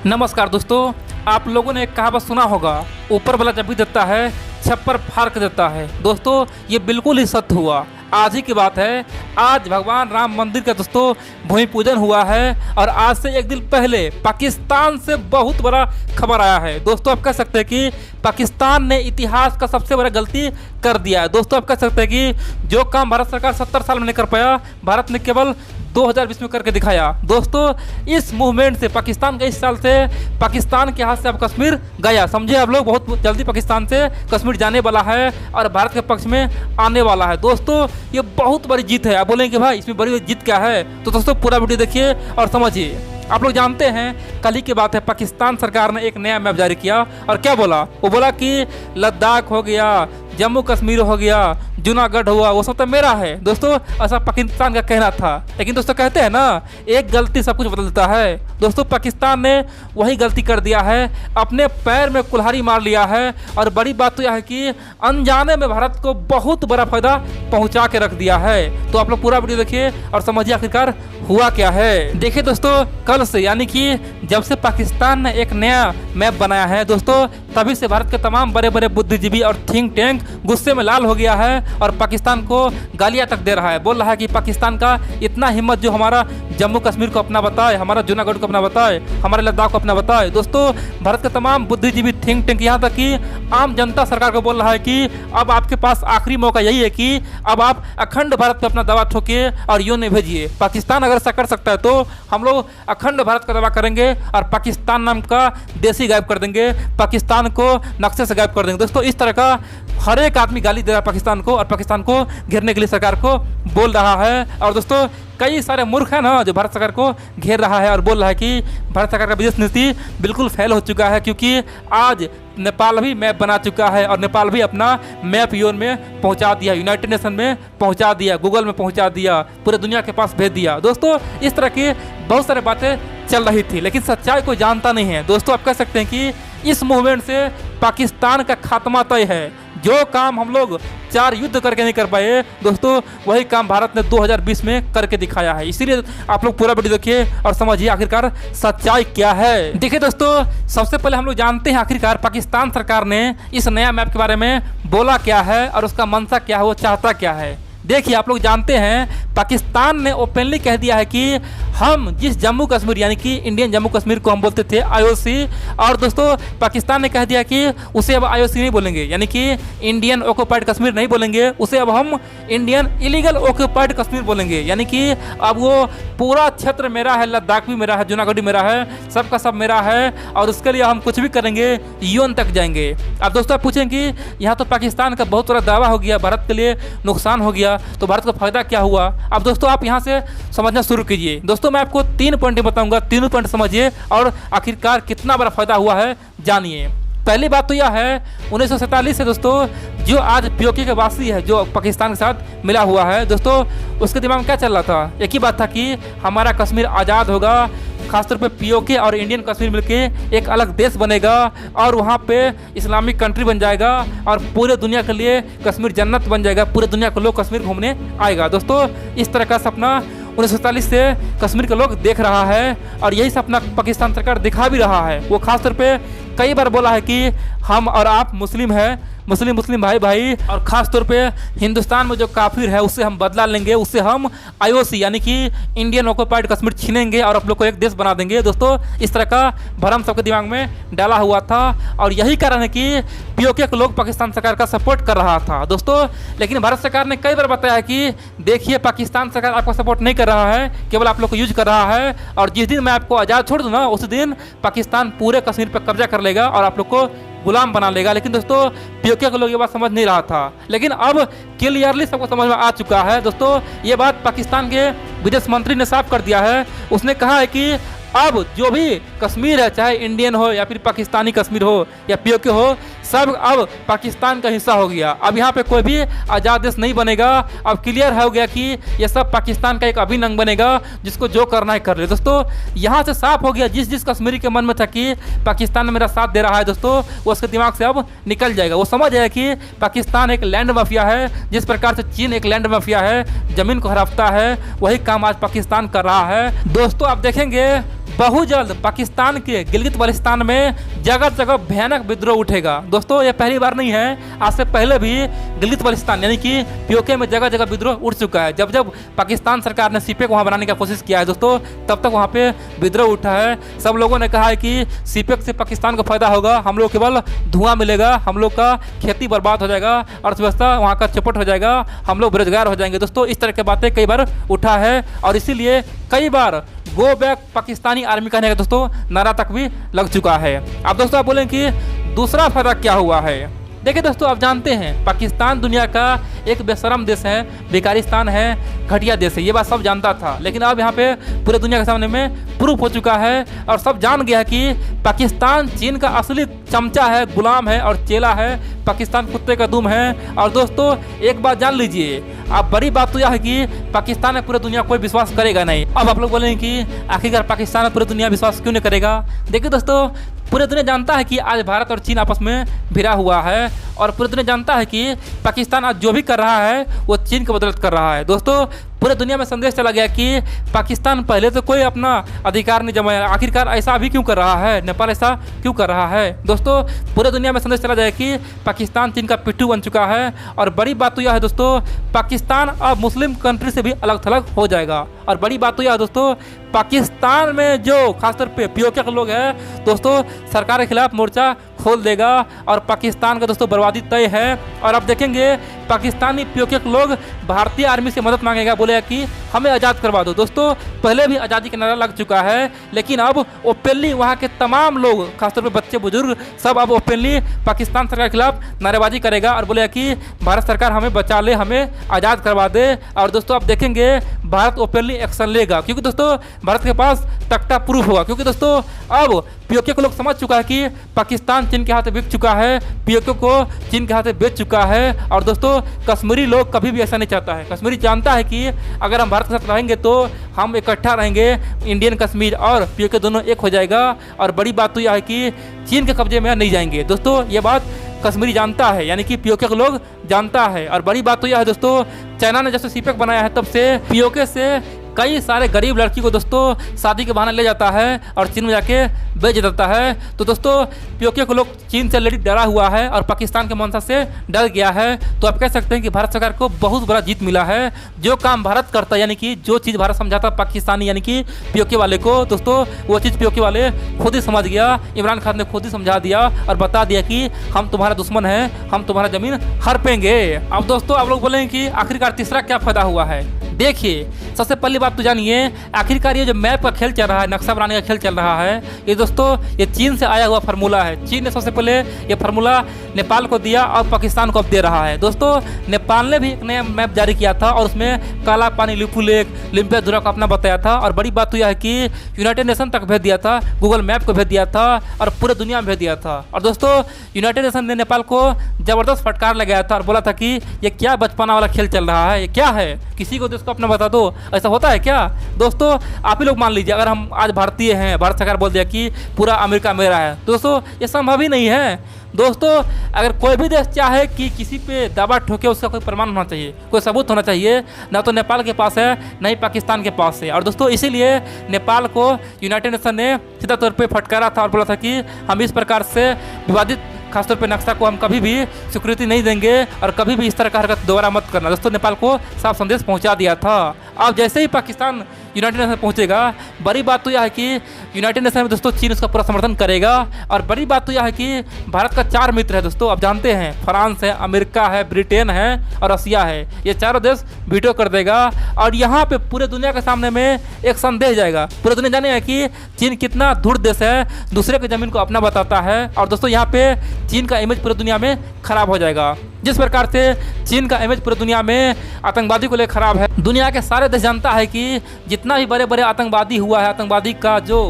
नमस्कार दोस्तों, आप लोगों ने एक कहावत सुना होगा, ऊपर वाला जब भी देता है छप्पर फाड़ के देता है। दोस्तों ये बिल्कुल ही सत्य हुआ। आज ही की बात है, आज भगवान राम मंदिर का दोस्तों भूमि पूजन हुआ है और आज से एक दिन पहले पाकिस्तान से बहुत बड़ा खबर आया है। दोस्तों आप कह सकते हैं कि पाकिस्तान ने इतिहास का सबसे बड़ा गलती कर दिया है। दोस्तों आप कह सकते हैं कि जो काम भारत सरकार 70 साल में नहीं कर पाया, भारत ने केवल 2020 में करके दिखाया। दोस्तों इस मूवमेंट से पाकिस्तान का इस साल से पाकिस्तान के हाथ से अब कश्मीर गया। समझे आप लोग, बहुत जल्दी पाकिस्तान से कश्मीर जाने वाला है और भारत के पक्ष में आने वाला है। दोस्तों ये बहुत बड़ी जीत है। आप बोलेंगे भाई इसमें बड़ी जीत क्या है, तो दोस्तों पूरा वीडियो देखिए और समझिए। आप लोग जानते हैं कल ही की बात है, पाकिस्तान सरकार ने एक नया मैप जारी किया और क्या बोला, वो बोला कि लद्दाख हो गया, जम्मू कश्मीर हो गया, जूनागढ़ हुआ, वो सब तो मेरा है। दोस्तों ऐसा पाकिस्तान का कहना था, लेकिन दोस्तों कहते हैं ना एक गलती सब कुछ बदल देता है। दोस्तों पाकिस्तान ने वही गलती कर दिया है, अपने पैर में कुल्हाड़ी मार लिया है और बड़ी बात तो यह है कि अनजाने में भारत को बहुत बड़ा फायदा पहुंचा के रख दिया है। तो आप लोग पूरा वीडियो देखिए और समझिए आखिरकार हुआ क्या है। देखिए दोस्तों, कल से यानी कि जब से पाकिस्तान ने एक नया मैप बनाया है दोस्तों, तभी से भारत के तमाम बड़े बड़े बुद्धिजीवी और थिंक टैंक गुस्से में लाल हो गया है और पाकिस्तान को गालियां तक दे रहा है। बोल रहा है कि पाकिस्तान का इतना हिम्मत जो हमारा जम्मू कश्मीर को अपना बताए, हमारा जूनागढ़ को अपना बताए, हमारे लद्दाख को अपना बताए। दोस्तों भारत के तमाम बुद्धिजीवी थिंक टैंक, यहाँ तक कि आम जनता सरकार को बोल रहा है कि अब आपके पास आखिरी मौका यही है कि अब आप अखंड भारत पे अपना दवा ठोकिए और यूं नहीं भेजिए। पाकिस्तान अगर ऐसा कर सकता है तो हम लोग अखंड भारत का दवा करेंगे और पाकिस्तान नाम का देशी गायब कर देंगे, पाकिस्तान को नक्शे से गायब कर देंगे। दोस्तों इस तरह का हर एक आदमी गाली दे रहा है पाकिस्तान को और पाकिस्तान को घेरने के लिए सरकार को बोल रहा है। और दोस्तों कई सारे मूर्ख हैं ना जो भारत सरकार को घेर रहा है और बोल रहा है कि भारत सरकार का विदेश नीति बिल्कुल फेल हो चुका है, क्योंकि आज नेपाल भी मैप बना चुका है और नेपाल भी अपना मैप यूएन में पहुंचा दिया, यूनाइटेड नेशन में पहुंचा दिया, गूगल में पहुंचा दिया, पूरे दुनिया के पास भेज दिया। दोस्तों इस तरह की बहुत सारी बातें चल रही थी, लेकिन सच्चाई कोई जानता नहीं है। दोस्तों आप कह सकते हैं कि इस मूवमेंट से पाकिस्तान का खात्मा तय है। जो काम हम लोग 4 युद्ध करके नहीं कर पाए दोस्तों, वही काम भारत ने 2020 में करके दिखाया है। इसीलिए आप लोग पूरा वीडियो देखिए और समझिए आखिरकार सच्चाई क्या है। देखिए दोस्तों, सबसे पहले हम लोग जानते हैं आखिरकार पाकिस्तान सरकार ने इस नया मैप के बारे में बोला क्या है और उसका मंशा क्या है, वो चाहता क्या है। देखिए आप लोग जानते हैं पाकिस्तान ने ओपनली कह दिया है कि हम जिस जम्मू कश्मीर यानी कि इंडियन जम्मू कश्मीर को हम बोलते थे आईओसी, और दोस्तों पाकिस्तान ने कह दिया कि उसे अब आईओसी नहीं बोलेंगे, यानी कि इंडियन ऑक्युपाइड कश्मीर नहीं बोलेंगे, उसे अब हम इंडियन इलीगल ऑक्युपाइड कश्मीर बोलेंगे। यानी कि अब वो पूरा क्षेत्र मेरा है, लद्दाख भी मेरा है, जूनागढ़ भी मेरा है, सबका सब मेरा है और उसके लिए हम कुछ भी करेंगे, यूएन तक जाएंगे। अब दोस्तों आप पूछेंगे कि यहाँ तो पाकिस्तान का बहुत बड़ा दावा हो गया, भारत के लिए नुकसान हो गया, तो भारत को फायदा क्या हुआ। अब दोस्तों आप यहाँ से समझना शुरू कीजिए। दोस्तों मैं आपको 3 पॉइंट बताऊंगा, तीनों पॉइंट समझिए और आखिरकार कितना बड़ा फायदा हुआ है जानिए। पहली बात तो यह है 1947 से दोस्तों जो आज पीओके के वासी है, जो पाकिस्तान के साथ मिला हुआ है, दोस्तों उसके दिमाग में क्या चल रहा था, एक ही बात था कि हमारा कश्मीर आज़ाद होगा, खासतौर पे पीओके और इंडियन कश्मीर मिलके एक अलग देश बनेगा और वहाँ पे इस्लामिक कंट्री बन जाएगा और पूरे दुनिया के लिए कश्मीर जन्नत बन जाएगा, पूरे दुनिया के लोग कश्मीर घूमने आएगा। दोस्तों इस तरह का सपना 1947 से कश्मीर के लोग देख रहा है और यही सपना पाकिस्तान सरकार दिखा भी रहा है। वो खासतौर पे कई बार बोला है कि हम और आप मुस्लिम हैं, मुस्लिम भाई भाई, और ख़ास तौर पे हिंदुस्तान में जो काफिर है उससे हम बदला लेंगे, उससे हम आईओसी यानी कि इंडियन ऑक्युपाइड कश्मीर छीनेंगे और आप लोग को एक देश बना देंगे। दोस्तों इस तरह का भरम सबके दिमाग में डाला हुआ था और यही कारण है कि पीओके के लोग पाकिस्तान सरकार का सपोर्ट कर रहा था दोस्तों। लेकिन भारत सरकार ने कई बार बताया कि देखिए पाकिस्तान सरकार आपको सपोर्ट नहीं कर रहा है, केवल आप लोग को यूज कर रहा है और जिस दिन मैं आपको आज़ाद छोड़ दूँ ना, उस दिन पाकिस्तान पूरे कश्मीर पर कब्जा कर लेगा और आप लोग को गुलाम बना लेगा। लेकिन दोस्तों पीओके के लोग ये बात समझ नहीं रहा था, लेकिन अब क्लियरली सबको समझ में आ चुका है। दोस्तों ये बात पाकिस्तान के विदेश मंत्री ने साफ कर दिया है। उसने कहा है कि अब जो भी कश्मीर है, चाहे इंडियन हो या फिर पाकिस्तानी कश्मीर हो या पीओके हो, सब अब पाकिस्तान का हिस्सा हो गया। अब यहाँ पे कोई भी आज़ाद देश नहीं बनेगा। अब क्लियर हो गया कि ये सब पाकिस्तान का एक अभिन्न अंग बनेगा, जिसको जो करना है कर ले। दोस्तों यहाँ से साफ हो गया, जिस कश्मीरी के मन में था कि पाकिस्तान मेरा साथ दे रहा है दोस्तों, वो उसके दिमाग से अब निकल जाएगा। वो समझ जाएगा कि पाकिस्तान एक लैंड माफिया है, जिस प्रकार से चीन एक लैंड माफिया है, जमीन को हड़पता है, वही काम आज पाकिस्तान कर रहा है। दोस्तों आप देखेंगे बहुत जल्द पाकिस्तान के गिलगित बाल्टिस्तान में जगह जगह भयानक विद्रोह उठेगा। दोस्तों ये पहली बार नहीं है, आज से पहले भी गिलगित बाल्टिस्तान यानी कि पीओके में जगह जगह विद्रोह उठ चुका है। जब जब पाकिस्तान सरकार ने सीपेक वहाँ बनाने का कोशिश किया है दोस्तों, तब तक वहाँ पे विद्रोह उठा है। सब लोगों ने कहा है कि सीपेक से पाकिस्तान को फायदा होगा, हम लोग केवल धुआं मिलेगा, हम लोग का खेती बर्बाद हो जाएगा, अर्थव्यवस्था वहाँ का चौपट हो जाएगा, हम लोग बेरोजगार हो जाएंगे। दोस्तों इस तरह की बातें कई बार उठा है और इसीलिए कई बार गो बैक पाकिस्तानी आर्मी कहने का दोस्तों नारा तक भी लग चुका है। अब दोस्तों आप बोलें कि दूसरा फायदा क्या हुआ है। देखिए दोस्तों, आप जानते हैं पाकिस्तान दुनिया का एक बेशरम देश है, बेकारिस्तान है, घटिया देश है, ये बात सब जानता था। लेकिन अब यहाँ पे पूरे दुनिया के सामने में प्रूफ हो चुका है और सब जान गया है कि पाकिस्तान चीन का असली चमचा है, गुलाम है और चेला है। पाकिस्तान कुत्ते का दुम है। और दोस्तों एक बात जान लीजिए, अब बड़ी बात तो यह है कि पाकिस्तान में पूरी दुनिया कोई विश्वास करेगा नहीं। अब आप लोग बोलेंगे कि आखिरकार पाकिस्तान में पूरी दुनिया विश्वास क्यों नहीं करेगा। देखिए दोस्तों, पूरे दुनिया जानता है कि आज भारत और चीन आपस में भिड़ा हुआ है और पूरे दुनिया जानता है कि पाकिस्तान आज जो भी कर रहा है वो चीन की बदौलत कर रहा है। दोस्तों पूरे दुनिया में संदेश चला गया कि पाकिस्तान पहले तो कोई अपना अधिकार नहीं जमाया, आखिरकार ऐसा अभी क्यों कर रहा है, नेपाल ऐसा क्यों कर रहा है। दोस्तों पूरे दुनिया में संदेश चला जाए कि पाकिस्तान चीन का पिट्ठू बन चुका है। और बड़ी बात तो यह है दोस्तों, पाकिस्तान अब मुस्लिम कंट्री से भी अलग थलग हो जाएगा। और बड़ी बात तो यह है दोस्तों, पाकिस्तान में जो खासतौर पे पीओके के लोग हैं दोस्तों, सरकार के खिलाफ मोर्चा खोल देगा और पाकिस्तान का दोस्तों बर्बादी तय है। और अब देखेंगे पाकिस्तानी पीओके के लोग भारतीय आर्मी से मदद मांगेगा, बोलेगा कि हमें आज़ाद करवा दो। दोस्तों पहले भी आज़ादी का नारा लग चुका है, लेकिन अब ओपनली वहाँ के तमाम लोग खासतौर पे बच्चे बुजुर्ग सब अब ओपनली पाकिस्तान सरकार के खिलाफ नारेबाजी करेगा और बोलेगा कि भारत सरकार हमें बचा ले, हमें आज़ाद करवा दे। और दोस्तों आप देखेंगे भारत ओपनली एक्शन लेगा, क्योंकि दोस्तों भारत के पास तख्ता प्रूफ होगा। क्योंकि दोस्तों अब पीओके को लोग समझ चुका है कि पाकिस्तान चीन के हाथ बिक चुका है, पीओके को चीन के हाथ बेच चुका है। और दोस्तों कश्मीरी लोग कभी भी ऐसा नहीं चाहता है। कश्मीरी जानता है कि अगर हम भारत के साथ रहेंगे तो हम इकट्ठा रहेंगे, इंडियन कश्मीर और पीओके दोनों एक हो जाएगा। और बड़ी बात तो यह है कि चीन के कब्जे में नहीं जाएंगे। दोस्तों ये बात कश्मीरी जानता है, यानी कि पीओके के लोग जानता है। और बड़ी बात तो यह है दोस्तों, चाइना ने जब से सीपेक बनाया है तब से पीओके से कई सारे गरीब लड़की को दोस्तों शादी के बहाने ले जाता है और चीन में जाके बेच देता है। तो दोस्तों पीओके को लोग चीन से ऑलरेडी डरा हुआ है और पाकिस्तान के मंशा से डर गया है। तो आप कह सकते हैं कि भारत सरकार को बहुत बड़ा जीत मिला है। जो काम भारत करता है, यानी कि जो चीज़ भारत समझाता पाकिस्तानी यानी कि पीओके वाले को, दोस्तों वो चीज़ पीओके वाले खुद ही समझ गया। इमरान खान ने खुद ही समझा दिया और बता दिया कि हम तुम्हारा दुश्मन हैं, हम तुम्हारा ज़मीन हड़पेंगे। अब दोस्तों आप लोग बोलेंगे कि आखिरकार तीसरा क्या फायदा हुआ है। देखिए सबसे पहली बात तो जानिए, आखिरकार ये जो मैप का खेल चल रहा है, नक्शा बनाने का खेल चल रहा है, ये दोस्तों ये चीन से आया हुआ फार्मूला है। चीन ने सबसे पहले ये फार्मूला नेपाल को दिया और पाकिस्तान को अब दे रहा है। दोस्तों नेपाल ने भी एक नया मैप जारी किया था और उसमें काला पानी, लिपू लेक, लिम्पियाधुरा को अपना बताया था। और बड़ी बात तो यह है कि यूनाइटेड नेशन तक भेज दिया था, गूगल मैप को भेज दिया था और पूरे दुनिया में भेज दिया था। और दोस्तों यूनाइटेड नेशन ने नेपाल को ज़बरदस्त फटकार लगाया था और बोला था कि ये क्या बचपना वाला खेल चल रहा है, ये क्या है, किसी को दोस्तों अपना बता दो, ऐसा होता है क्या। दोस्तों आप ही लोग मान लीजिए, अगर हम आज भारतीय हैं, भारत सरकार बोल दिया कि पूरा अमेरिका मेरा है, दोस्तों ये संभव ही नहीं है। दोस्तों अगर कोई भी देश चाहे कि किसी पे दावा ठोके, उसका कोई प्रमाण होना चाहिए, कोई सबूत होना चाहिए। ना तो नेपाल के पास है, ना ही पाकिस्तान के पास है। और दोस्तों इसीलिए नेपाल को यूनाइटेड नेशन ने सीधा तौर पे फटकारा था और बोला था कि हम इस प्रकार से विवादित खासतौर पे नक्शा को हम कभी भी स्वीकृति नहीं देंगे और कभी भी इस तरह का हरकत दोबारा मत करना। दोस्तों नेपाल को साफ संदेश पहुंचा दिया था। अब जैसे ही पाकिस्तान यूनाइटेड नेशन पहुंचेगा, बड़ी बात तो यह है कि यूनाइटेड नेशन में दोस्तों चीन उसका पूरा समर्थन करेगा। और बड़ी बात तो यह है कि भारत का 4 मित्र है दोस्तों, आप जानते हैं, फ्रांस है, अमेरिका है, ब्रिटेन है और रसिया है। ये चारों देश वीटो कर देगा और यहाँ पे पूरे दुनिया के सामने में एक संदेश जाएगा। पूरे दुनिया जाने कि चीन कितना धूर्त देश है, दूसरे की ज़मीन को अपना बताता है। और दोस्तों यहाँ पे चीन का इमेज पूरी दुनिया में खराब हो जाएगा। जिस प्रकार से चीन का इमेज पूरी दुनिया में आतंकवादी को लेकर खराब है, दुनिया के सारे देश जानता है कि जितना भी बड़े बड़े आतंकवादी हुआ है, आतंकवादी का जो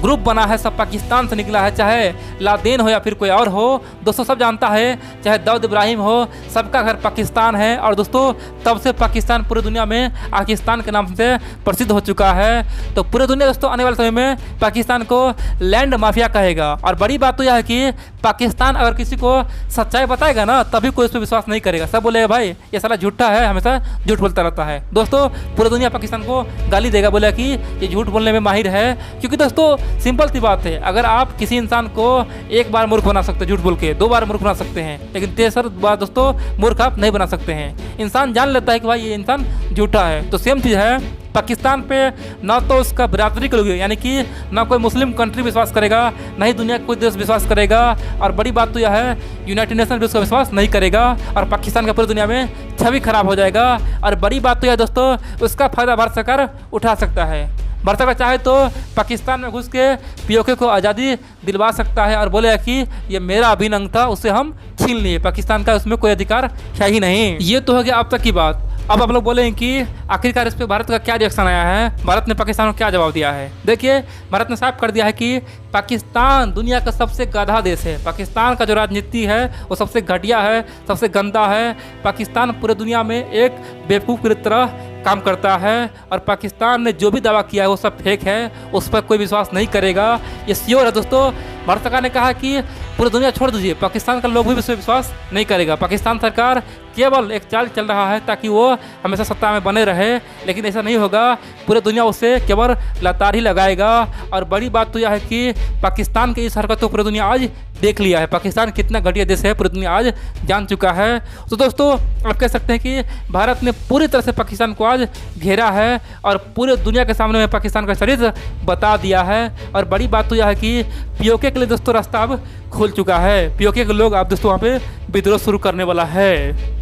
ग्रुप बना है सब पाकिस्तान से निकला है, चाहे लादेन हो या फिर कोई और हो। दोस्तों सब जानता है, चाहे दाऊद इब्राहिम हो, सबका घर पाकिस्तान है। और दोस्तों तब से पाकिस्तान पूरी दुनिया में पाकिस्तान के नाम से प्रसिद्ध हो चुका है। तो पूरी दुनिया दोस्तों आने वाले समय में पाकिस्तान को लैंड माफिया कहेगा। और बड़ी बात तो यह है कि पाकिस्तान अगर किसी को सच्चाई बताएगा ना, तभी कोई उस पर पर विश्वास नहीं करेगा, सब बोलेगा भाई ये साला झूठा है, हमेशा झूठ बोलता रहता है। दोस्तों पूरी दुनिया पाकिस्तान को गाली देगा, बोला कि ये झूठ बोलने में माहिर है। क्योंकि दोस्तों सिंपल सी बात है, अगर आप किसी इंसान को एक बार मूर्ख बना सकते हैं झूठ बोल के, 2 बार मूर्ख बना सकते हैं, लेकिन तीसरी बार दोस्तों मूर्ख आप नहीं बना सकते हैं। इंसान जान लेता है कि भाई ये इंसान झूठा है। तो सेम चीज़ है पाकिस्तान पे, ना तो उसका बिरादरी के लोग यानी कि ना कोई मुस्लिम कंट्री विश्वास करेगा, ना ही दुनिया का कोई देश विश्वास करेगा, और बड़ी बात तो यह है यूनाइटेड नेशन भी उसका विश्वास नहीं करेगा, और पाकिस्तान का पूरी दुनिया में छवि खराब हो जाएगा। और बड़ी बात तो यह दोस्तों उसका फ़ायदा भारत सरकार उठा सकता है। भारत सरकार चाहे तो पाकिस्तान में घुस के पीओके को आज़ादी दिलवा सकता है और बोलेगा कि ये मेरा अभिन्न अंग था, उसे हम छीन लिए, पाकिस्तान का उसमें कोई अधिकार है ही नहीं। ये तो हो गया अब तक की बात। अब आप लोग बोलेंगे कि आखिरकार इस पर भारत का क्या रिएक्शन आया है, भारत ने पाकिस्तान को क्या जवाब दिया है। देखिए भारत ने साफ कर दिया है कि पाकिस्तान दुनिया का सबसे गधा देश है, पाकिस्तान का जो राजनीति है वो सबसे घटिया है, सबसे गंदा है। पाकिस्तान पूरे दुनिया में एक बेवकूफ़ की तरह काम करता है, और पाकिस्तान ने जो भी दावा किया है वो सब फेक है, उस पर कोई विश्वास नहीं करेगा, ये श्योर है। दोस्तों भारत सरकार ने कहा कि पूरी दुनिया छोड़ दीजिए, पाकिस्तान का लोग भी इस पर विश्वास नहीं करेगा। पाकिस्तान सरकार केवल एक चाल चल रहा है ताकि वो हमेशा सत्ता में बने रहे, लेकिन ऐसा नहीं होगा, पूरे दुनिया उसे केवल लतार ही लगाएगा। और बड़ी बात तो यह है कि पाकिस्तान की इस हरकत को पूरी दुनिया आज देख लिया है, पाकिस्तान कितना घटिया देश है पूरी दुनिया आज जान चुका है। तो दोस्तों आप कह सकते हैं कि भारत ने पूरी तरह से पाकिस्तान को आज घेरा है और पूरे दुनिया के सामने में पाकिस्तान का चरित्र बता दिया है। और बड़ी बात तो यह है कि पीओके के लिए दोस्तों रास्ता अब खुल चुका है, पीओके के लोग अब दोस्तों वहाँ पे विद्रोह शुरू करने वाला है।